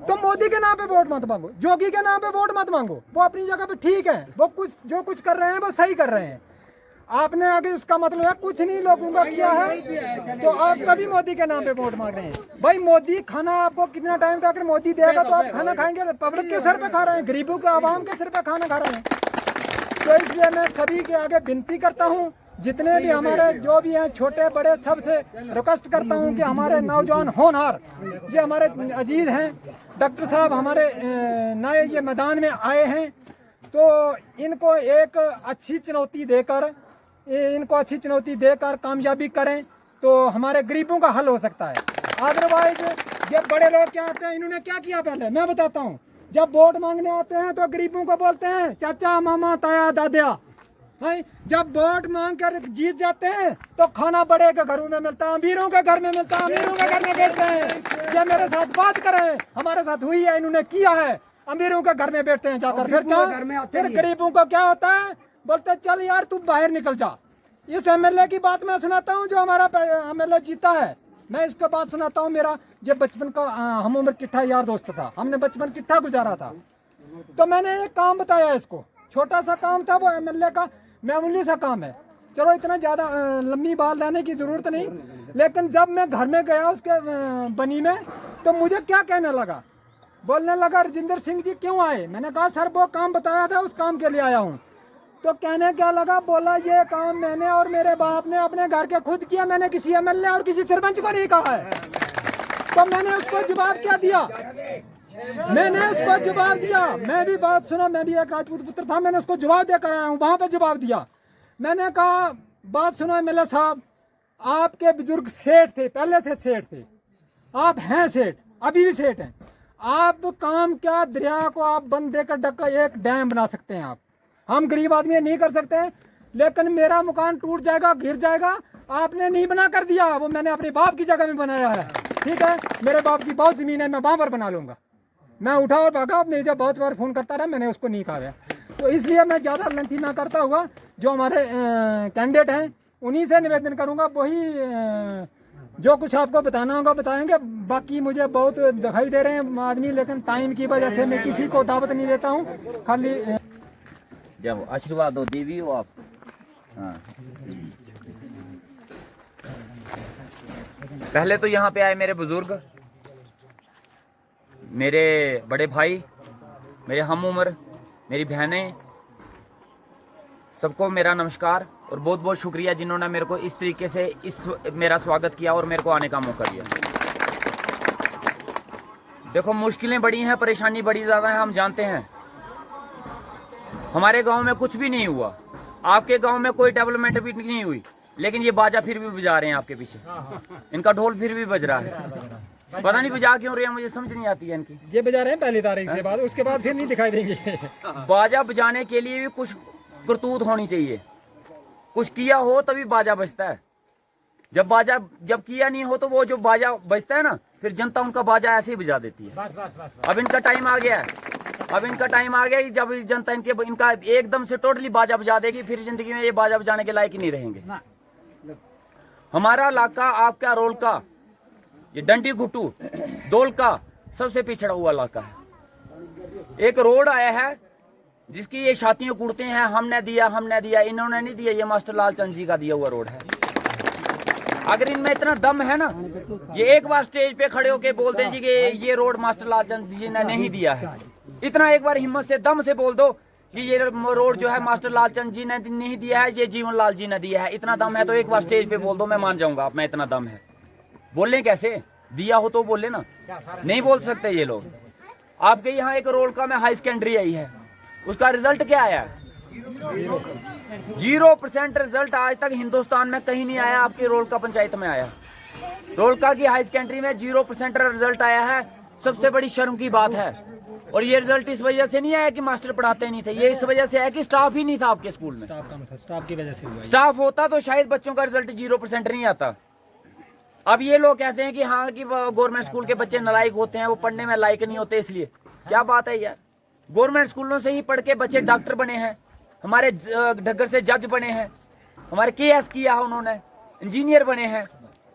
तो मोदी के नाम पे वोट मत मांगो, जोगी के नाम पे वोट मत मांगो, वो अपनी जगह पे ठीक है, वो कुछ जो कुछ कर रहे हैं वो सही कर रहे हैं। आपने आगे उसका मतलब है कुछ नहीं लोगों का किया है तो आप कभी मोदी के नाम पे वोट मांग रहे हैं। भाई मोदी खाना आपको कितना टाइम का अगर मोदी देगा तो आप खाना खाएंगे? पब्लिक के सर पे खा रहे हैं, गरीबों के आवाम के सर पे खाना खा रहे हैं। तो इसलिए मैं सभी के आगे विनती करता हूँ, जितने भी हमारे जो भी हैं छोटे बड़े सबसे रिक्वेस्ट करता हूँ कि हमारे नौजवान होनहार जो हमारे अजीज हैं डॉक्टर साहब हमारे नए ये मैदान में आए हैं, तो इनको एक अच्छी चुनौती देकर कामयाबी करें तो हमारे गरीबों का हल हो सकता है। अदरवाइज जब बड़े लोग क्या आते हैं, इन्होंने क्या किया पहले मैं बताता हूँ। जब वोट मांगने आते हैं तो गरीबों को बोलते हैं चाचा मामा ताया दादिया, है जब वोट मांग कर जीत जाते हैं तो खाना बड़े के घरों में मिलता है, अमीरों के घर में मिलता है, अमीरों के घर में बैठते हैं। ये मेरे साथ बात करें, हमारे साथ हुई है, इन्होंने किया है, अमीरों के घर में बैठते हैं जाकर। फिर क्या फिर गरीबों को क्या होता है, बोलते चल यार तू बाहर निकल जा। इस एमएलए की बात मैं सुनाता हूँ जो हमारा एमएलए जीता है, मैं इसका बात सुनाता हूँ। मेरा जब बचपन का हम उम्र किट्ठा यार दोस्त था, हमने बचपन किट्ठा गुजारा था, तो मैंने एक काम बताया इसको, छोटा सा काम था वो एमएलए का मामूली सा काम है, चलो इतना ज़्यादा लंबी बात लाने की ज़रूरत नहीं। लेकिन जब मैं घर में गया उसके बनी में, तो मुझे क्या कहने लगा, बोलने लगा राजेंद्र सिंह जी क्यों आए? मैंने कहा सर वो काम बताया था उस काम के लिए आया हूँ। तो कहने क्या लगा, बोला ये काम मैंने और मेरे बाप ने अपने घर के खुद किया, मैंने किसी एमएलए और किसी सरपंच को नहीं कहा है। तो मैंने उसको जवाब क्या दिया, मैं भी बात सुना, मैं भी एक राजपूत पुत्र था, मैंने उसको जवाब देकर आया हूँ, वहां पे जवाब दिया। मैंने कहा बात सुनो एमएलए साहब, आपके बुजुर्ग सेठ थे, पहले से सेठ थे, आप हैं सेठ, अभी भी सेठ हैं। आप काम क्या दरिया को आप बंद देकर ढक्का एक डैम बना सकते हैं, आप हम गरीब आदमी नहीं कर सकते हैं। लेकिन मेरा मकान टूट जाएगा, गिर जाएगा, आपने नहीं बना कर दिया, वो मैंने अपने बाप की जगह में बनाया है। ठीक है, मेरे बाप की बहुत जमीन है, मैं वहां पर बना लूंगा। मैं उठा और भागा, अपने जब बहुत बार फोन करता रहा, मैंने उसको नहीं कहा। तो इसलिए मैं ज़्यादा लेंथी ना करता हुआ जो हमारे कैंडिडेट हैं उन्हीं से निवेदन करूंगा, वही जो कुछ आपको बताना होगा बताएंगे। बाकी मुझे बहुत दिखाई दे रहे हैं आदमी, लेकिन टाइम की वजह से मैं किसी को दावत नहीं देता हूँ। खाली जब आशीर्वाद दो देवी हो आप। हाँ। पहले तो यहाँ पे आए मेरे बुजुर्ग, मेरे बड़े भाई, मेरे हम उम्र, मेरी बहनें, सबको मेरा नमस्कार और बहुत बहुत शुक्रिया जिन्होंने मेरे को इस तरीके से मेरा स्वागत किया और मेरे को आने का मौका दिया। देखो मुश्किलें बड़ी हैं, परेशानी बड़ी ज़्यादा है, हम जानते हैं। हमारे गांव में कुछ भी नहीं हुआ, आपके गांव में कोई डेवलपमेंट भी नहीं हुई, लेकिन ये बाजा फिर भी बजा रहे हैं आपके पीछे, इनका ढोल फिर भी बज रहा है। पता नहीं बजा क्यों रहे हैं, मुझे समझ नहीं आती है इनकी। ये बजा रहे हैं पहली तारीख से बाद, उसके बाद फिर नहीं दिखाई देंगे। बाजा बजाने के लिए भी कुछ करतूत होनी चाहिए, कुछ किया हो तभी बाजा बजता है। जब किया नहीं हो तो वो जो बाजा बजता है ना, फिर जनता उनका बाजा ऐसे ही बजा देती है। अब इनका टाइम आ गया है, कि जब जनता इनका एकदम से टोटली बाजा बजा देगी, फिर जिंदगी में ये बाजा बजाने के लायक ही नहीं रहेंगे। हमारा इलाका आपका रोल का, ये डंडी घुटू डोल का सबसे पिछड़ा हुआ इलाका है। एक रोड आया है जिसकी ये छातियां कूटते हैं, हमने दिया, इन्होंने नहीं दिया, ये मास्टर लालचंद जी का दिया हुआ रोड है। अगर इनमें इतना दम है ना, ये एक बार स्टेज पे खड़े होके बोलते हैं जी कि ये रोड मास्टर लालचंद जी ने नहीं दिया है, इतना एक बार हिम्मत से दम से बोल दो कि ये रोड जो है मास्टर लालचंद जी ने नहीं दिया है, ये जीवन लाल जी ने दिया है। इतना दम है तो एक बार स्टेज पे बोल दो, मैं मान जाऊंगा आप में इतना दम है। बोलने कैसे, दिया हो तो बोले ना, नहीं बोल सकते ये लोग। आपके यहाँ एक रोल का में हाई सेकेंडरी आई है, उसका रिजल्ट क्या आया है? 0% रिजल्ट आज तक हिंदुस्तान में कहीं नहीं आया, आपके रोल का पंचायत में आया। रोल का की हाई सेकेंडरी में 0% रिजल्ट आया है, सबसे बड़ी शर्म की बात है। और ये रिजल्ट इस वजह से नहीं आया कि मास्टर पढ़ाते नहीं थे, ये इस वजह से है कि स्टाफ ही नहीं था आपके स्कूल में। स्टाफ की वजह से हुआ। स्टाफ होता तो शायद बच्चों का रिजल्ट 0% नहीं आता। अब ये लोग कहते हैं कि हाँ कि गवर्नमेंट स्कूल के बच्चे नालायक होते हैं, वो पढ़ने में लायक नहीं होते, इसलिए क्या बात है यार। गवर्नमेंट स्कूलों से ही पढ़ के बच्चे डॉक्टर बने हैं, हमारे ढग्गर से जज बने हैं, हमारे केएस किया है उन्होंने, इंजीनियर बने हैं।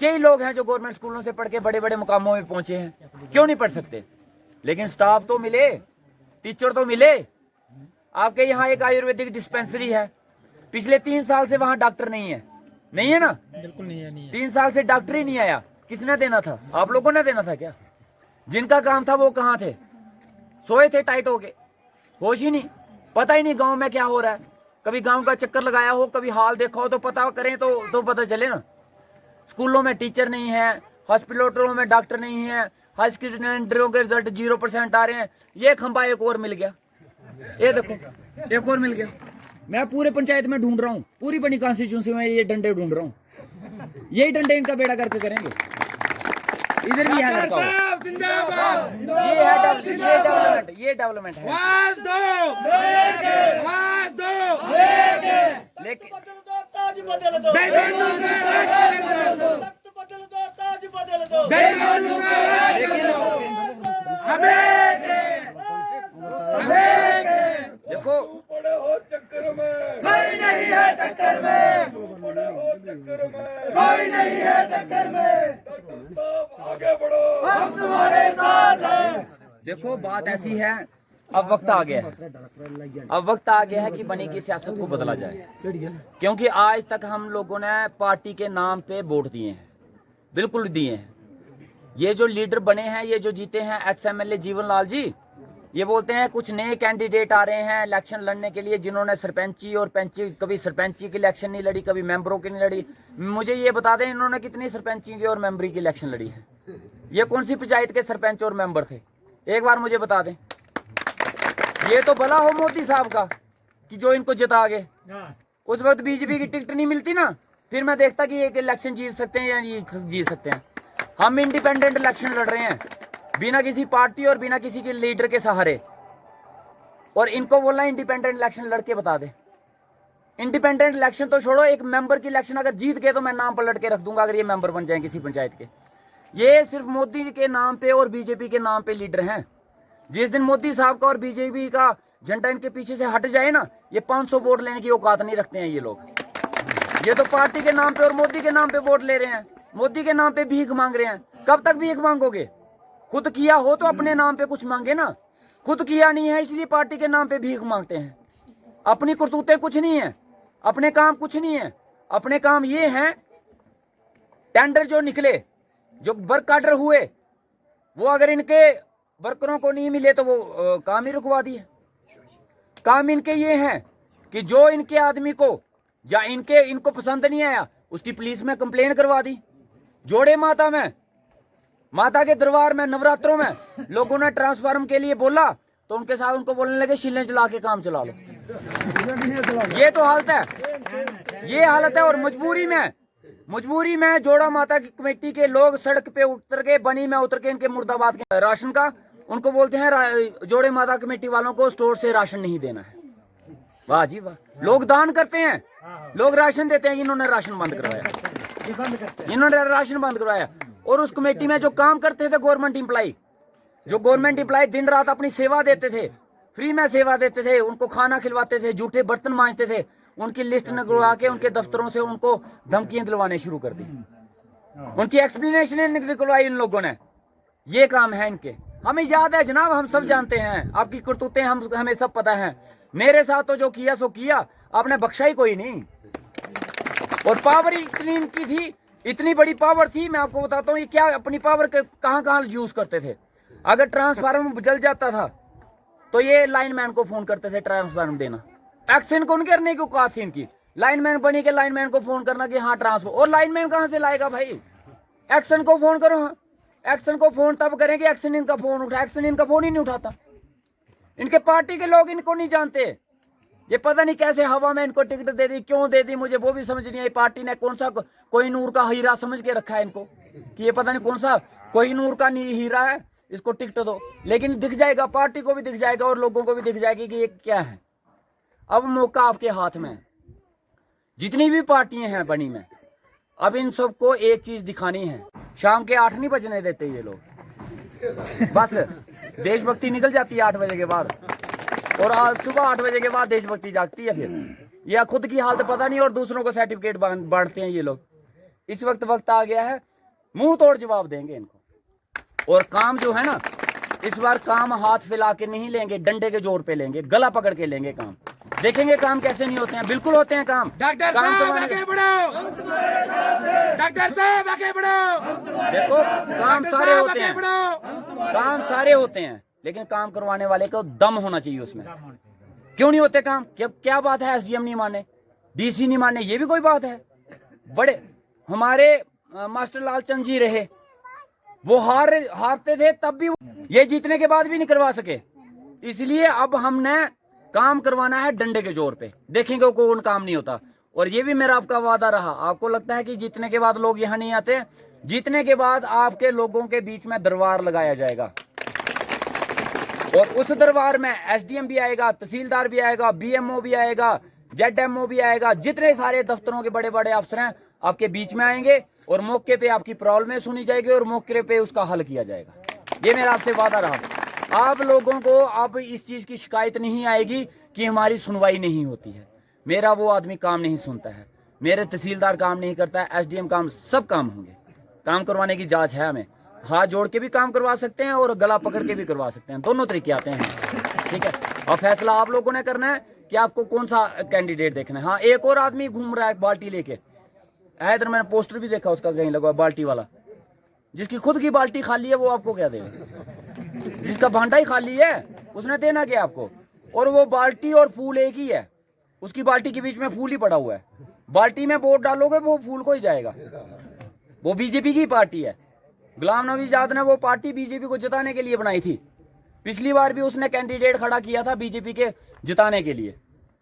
कई लोग हैं जो गवर्नमेंट स्कूलों से पढ़ के बड़े बड़े मुकामों में पहुंचे हैं, क्यों नहीं पढ़ सकते? लेकिन स्टाफ तो मिले, टीचर तो मिले। आपके यहाँ एक आयुर्वेदिक डिस्पेंसरी है, पिछले 3 साल से वहां डॉक्टर नहीं है, नहीं है ना? बिल्कुल नहीं है। 3 साल से डॉक्टर ही नहीं आया। किसने देना था? आप लोगों ने देना था क्या? जिनका काम था वो कहाँ थे? सोए थे टाइट होके, होश ही नहीं, पता ही नहीं गांव में क्या हो रहा है। कभी गांव का चक्कर लगाया हो, कभी हाल देखा हो तो पता करें तो पता चले ना। स्कूलों में टीचर नहीं है, हॉस्पिटलों में डॉक्टर नहीं है, हाई सेकेंडरियों के रिजल्ट 0% आ रहे हैं। ये खंबा एक और मिल गया, ये देखो एक और मिल गया। मैं पूरे पंचायत में ढूंढ रहा हूँ, पूरी बनी कॉन्स्टिट्यूंसी में ये डंडे ढूंढ रहा हूँ। यही डंडे इनका बेड़ा करके करेंगे। इधर भी है लड़का, ये डेवलपमेंट है। लेकिन देखो कोई नहीं है टक्कर में, कोई नहीं है टक्कर में, आगे बढ़ो, हम तुम्हारे साथ हैं। देखो बात ऐसी है, अब वक्त आ गया है, अब वक्त आ गया है कि बनी की सियासत को बदला जाए। क्योंकि आज तक हम लोगों ने पार्टी के नाम पे वोट दिए हैं, बिल्कुल दिए हैं। ये जो लीडर बने हैं, ये जो जीते हैं, XMLA जीवन लाल जी, ये बोलते हैं कुछ नए कैंडिडेट आ रहे हैं इलेक्शन लड़ने के लिए, जिन्होंने सरपंची और पंची, कभी सरपंची की इलेक्शन नहीं लड़ी, कभी मेंबरों की नहीं लड़ी। मुझे ये बता दें इन्होंने कितनी सरपंची की और मेंबरी की इलेक्शन लड़ी है? ये कौन सी पंचायत के सरपंच और मेंबर थे? एक बार मुझे बता दें। ये तो भला हो मोदी साहब का कि जो इनको जिता गए। उस वक्त बीजेपी की टिकट नहीं मिलती ना, फिर मैं देखता कि एक इलेक्शन जीत सकते हैं या ये जीत सकते हैं। हम इंडिपेंडेंट इलेक्शन लड़ रहे हैं, बिना किसी पार्टी और बिना किसी के लीडर के सहारे। और इनको बोलना इंडिपेंडेंट इलेक्शन लड़के बता दे। इंडिपेंडेंट इलेक्शन तो छोड़ो, एक मेंबर की इलेक्शन अगर जीत गए तो मैं नाम पलट के रख दूंगा, अगर ये मेंबर बन जाए किसी पंचायत के। ये सिर्फ मोदी के नाम पे और बीजेपी के नाम पे लीडर हैं। जिस दिन मोदी साहब का और बीजेपी का झंडा इनके पीछे से हट जाए ना, ये 500 वोट लेने की औकात नहीं रखते हैं ये लोग। ये तो पार्टी के नाम पे और मोदी के नाम पे वोट ले रहे हैं, मोदी के नाम पे भीख मांग रहे हैं। कब तक भीख मांगोगे? खुद किया हो तो अपने नाम पे कुछ मांगे ना। खुद किया नहीं है इसलिए पार्टी के नाम पे भीख मांगते हैं। अपनी करतूतें कुछ नहीं है, अपने काम कुछ नहीं है। अपने काम ये हैं, टेंडर जो निकले, जो वर्क ऑर्डर हुए, वो अगर इनके वर्करों को नहीं मिले तो वो काम ही रुकवा दिए। काम इनके ये हैं कि जो इनके आदमी को या इनको पसंद नहीं आया, उसकी पुलिस में कंप्लेन करवा दी। जोड़े माता में, माता के दरबार में नवरात्रों में लोगों ने ट्रांसफार्म के लिए बोला तो उनके साथ उनको बोलने लगे शिलें जला के काम चला लो। ये तो हालत है, ये हालत है। और मजबूरी में जोड़ा माता की कमेटी के लोग सड़क पे उतर के, बनी में उतर के, इनके मुर्दाबाद के राशन का, उनको बोलते हैं जोड़े माता कमेटी वालों को स्टोर से राशन नहीं देना है। वाह जी वाह। लोग दान करते हैं, लोग राशन देते हैं। इन्होंने राशन बंद करवाया, इन्होंने राशन बंद करवाया। और उस कमेटी में जो काम करते थे गवर्नमेंट एम्प्लॉय, जो गवर्नमेंट एम्प्लॉय दिन रात अपनी सेवा देते थे, फ्री में सेवा देते थे, उनको खाना खिलवाते थे, जूठे बर्तन मांजते थे, उनकी लिस्ट निकलवा के उनके दफ्तरों से उनको धमकियां दिलवाने शुरू कर दी। उनकी एक्सप्लेनेशन निकलवाई इन लोगों ने। ये काम है इनके। हमें याद है जनाब, हम सब जानते हैं आपकी करतूतें, हमें सब पता है। मेरे साथ तो जो किया सो किया, आपने बख्शा ही कोई नहीं। और पावर इतनी इनकी थी, इतनी बड़ी पावर थी, मैं आपको बताता हूँ ये क्या अपनी पावर के कहाँ यूज करते थे। अगर ट्रांसफार्मर जल जाता था तो ये लाइनमैन को फोन करते थे ट्रांसफार्मर देना। एक्शन कौन करने की औकात थी इनकी? लाइनमैन बनी के लाइनमैन को फोन करना कि हाँ ट्रांसफर। और लाइनमैन कहाँ से लाएगा भाई? एक्शन को फोन करो। हाँ, एक्शन को फोन तब करेंगे एक्शन इनका फोन उठा, एक्शन इनका फोन ही नहीं उठाता। इनके पार्टी के लोग इनको नहीं जानते। ये पता नहीं कैसे हवा में इनको टिकट दे दी, क्यों दे दी, मुझे वो भी समझ नहीं आई। पार्टी ने कौन सा कोहिनूर का हीरा समझ के रखा है इनको कि ये पता नहीं कौन सा कोहिनूर का हीरा है, इसको टिकट दो। लेकिन दिख जाएगा, पार्टी को भी दिख जाएगा और लोगों को भी दिख जाएगी कि ये क्या है। अब मौका आपके हाथ में है। जितनी भी पार्टियां हैं बनी में, अब इन सबको एक चीज दिखानी है। शाम के 8 नहीं बजने देते ये लोग। बस देशभक्ति निकल जाती है 8 बजे के बाद, और आज सुबह 8 बजे के बाद देशभक्ति जागती है। फिर या खुद की हालत पता नहीं और दूसरों को सर्टिफिकेट बांटते हैं ये लोग। इस वक्त आ गया है, मुंह तोड़ जवाब देंगे इनको। और काम जो है ना, इस बार काम हाथ फैला के नहीं लेंगे, डंडे के जोर पे लेंगे, गला पकड़ के लेंगे काम। देखेंगे काम कैसे नहीं होते हैं, बिल्कुल होते हैं काम। डॉक्टर काम साहब करवाने आगे बढ़ो, डॉक्टर साहब आगे बढ़ो, देखो काम सारे होते हैं, काम सारे होते हैं, लेकिन काम करवाने वाले को दम होना चाहिए उसमें। क्यों नहीं होते काम? क्या बात है एसडीएम नहीं माने, डीसी नहीं माने, ये भी कोई बात है? बड़े हमारे मास्टर लालचंद जी रहे, वो हारते थे तब भी, ये जीतने के बाद भी नहीं करवा सके। इसलिए अब हमने काम करवाना है डंडे के जोर पे, देखेंगे कौन काम नहीं होता। और ये भी मेरा आपका वादा रहा। आपको लगता है कि जीतने के बाद लोग यहाँ नहीं आते? जीतने के बाद आपके लोगों के बीच में दरबार लगाया जाएगा, और उस दरबार में एसडीएम भी आएगा, तहसीलदार भी आएगा, बीएमओ भी आएगा, जेडएमओ भी आएगा, जितने सारे दफ्तरों के बड़े बड़े अफसर हैं आपके बीच में आएंगे, और मौके पे आपकी प्रॉब्लमें सुनी जाएगी और मौके पे उसका हल किया जाएगा। ये मेरा आपसे वादा रहा। आप लोगों को अब इस चीज की शिकायत नहीं आएगी कि हमारी सुनवाई नहीं होती है, मेरा वो आदमी काम नहीं सुनता है, मेरे तहसीलदार काम नहीं करता है, एसडीएम काम, सब काम होंगे। काम करवाने की जांच है, हमें हाथ जोड़ के भी काम करवा सकते हैं और गला पकड़ के भी करवा सकते हैं, दोनों तरीके आते हैं। ठीक है, और फैसला आप लोगों ने करना है कि आपको कौन सा कैंडिडेट देखना है। हाँ, एक और आदमी घूम रहा है बाल्टी लेके, इधर मैंने पोस्टर भी देखा उसका कहीं लगा, बाल्टी वाला, जिसकी खुद की बाल्टी खाली है वो आपको क्या देगा? जिसका भांडा ही खाली है उसने देना क्या आपको? और वो बाल्टी और फूल एक ही है, उसकी बाल्टी के बीच में फूल ही पड़ा हुआ है। बाल्टी में वोट डालोगे वो फूल को ही जाएगा। वो बीजेपी की पार्टी है, गुलाम नबी आजाद ने वो पार्टी बीजेपी को जिताने के लिए बनाई थी। पिछली बार भी उसने कैंडिडेट खड़ा किया था बीजेपी के जिताने के लिए,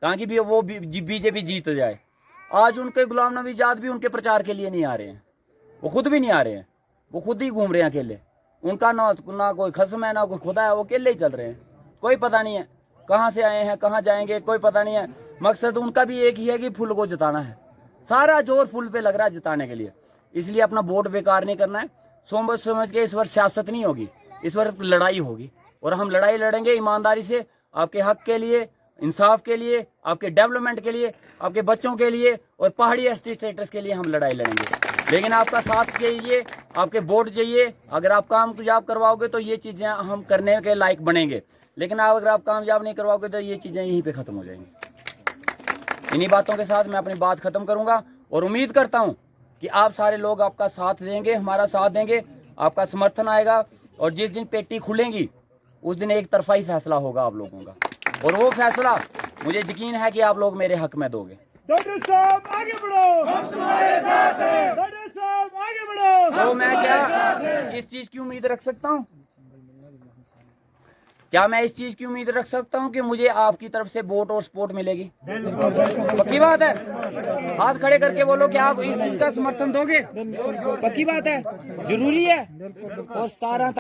ताकि भी वो बीजेपी जीत जाए। आज उनके गुलाम नबी आजाद भी उनके प्रचार के लिए नहीं आ रहे हैं, वो खुद भी नहीं आ रहे हैं, वो खुद ही घूम रहे हैं अकेले। उनका ना कोई खसम है, ना कोई खुदा है, वो अकेले ही चल रहे हैं। कोई पता नहीं है कहाँ से आए हैं, कहाँ जाएंगे, कोई पता नहीं है। मकसद उनका भी एक ही है कि फुल को जिताना है, सारा जोर फुल पे लग रहा है जिताने के लिए। इसलिए अपना वोट बेकार नहीं करना है। सोच समझ के इस वर्ष सियासत नहीं होगी, इस वर्ष लड़ाई होगी, और हम लड़ाई लड़ेंगे ईमानदारी से, आपके हक के लिए, इंसाफ के लिए, आपके डेवलपमेंट के लिए, आपके बच्चों के लिए, और पहाड़ी एसटी स्टेटस के लिए हम लड़ाई लड़ेंगे। लेकिन आपका साथ चाहिए, आपके वोट चाहिए। अगर आप कामयाब करवाओगे तो ये चीज़ें हम करने के लायक बनेंगे, लेकिन अगर आप कामयाब नहीं करवाओगे तो ये चीज़ें यहीं पे ख़त्म हो जाएंगी। इन्हीं बातों के साथ मैं अपनी बात ख़त्म करूँगा, और उम्मीद करता हूँ कि आप सारे लोग आपका साथ देंगे, हमारा साथ देंगे, आपका समर्थन आएगा। और जिस दिन पेटी खुलेंगी उस दिन एक तरफा ही फैसला होगा आप लोगों का, और वो फैसला मुझे यकीन है कि आप लोग मेरे हक में दोगे। डॉक्टर साहब आगे बढ़ो, हम तुम्हारे साथ हैं। डॉक्टर साहब आगे बढ़ो, तो मैं क्या इस चीज की उम्मीद रख सकता हूँ? क्या मैं इस चीज की उम्मीद रख सकता हूँ कि मुझे आपकी तरफ से वोट और सपोर्ट मिलेगी? पक्की बात है? हाथ खड़े करके बोलो कि आप इस चीज का समर्थन दोगे। पक्की बात है, जरूरी है। और 17